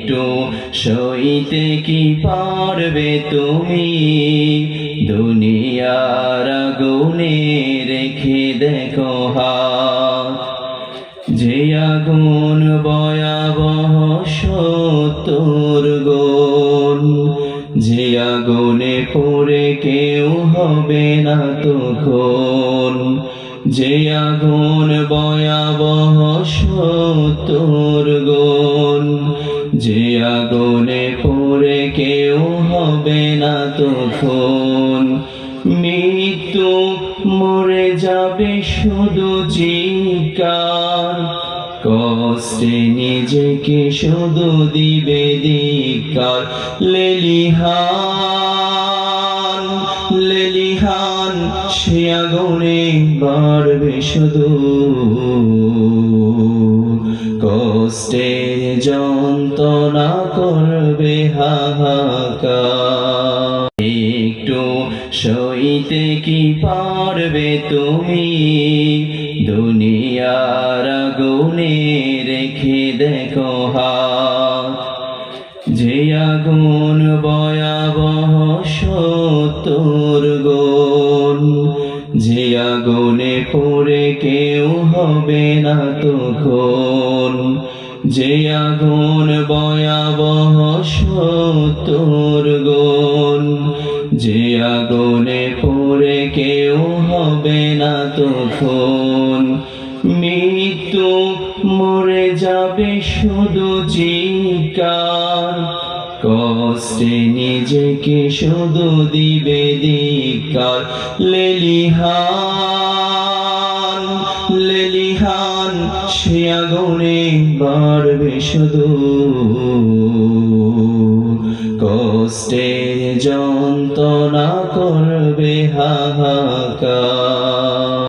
একটু সইতে কি পারবে তুমি দুনিয়ার আগুনে রেখে দেখো হাত যে আগুন ভয়াবহ ৭০ গুণ যে আগুনে পড়ে কেউ হবে না তখন যে আগুন ভয়াবহ ৭০ গুণ যে আগুনে পড়ে কেউ হবে না তখন মৃত্যু মরে যাবে শুধু চিৎকার কষ্টে নিজেকে শুধু দিবে ধিক্কার লেলিহান লেলিহান সে আগুনে বাড়বে শুধু কষ্টে যন্ত্রণা করবে হাহাকার একটু সইতে কি পারবে তুমি দুনিয়ার আগুনে রেখে দেখো হাত যে আগুন ভয়াবহ ৭০ গুণ যে আগুনে পড়ে কেউ হবে না তখন যে আগুন ভয়াবহ ৭০ গুণ যে আগুনে পড়ে কেউ হবে না তখন মৃত্যু মরে যাবে শুধু চিৎকার কষ্টে নিজেকে শুধু দিবে ধিক্কার লেলিহান লেলিহান সে আগুনে বাড়বে শুধু কষ্টে যন্ত্রণা করবে হাহাকার।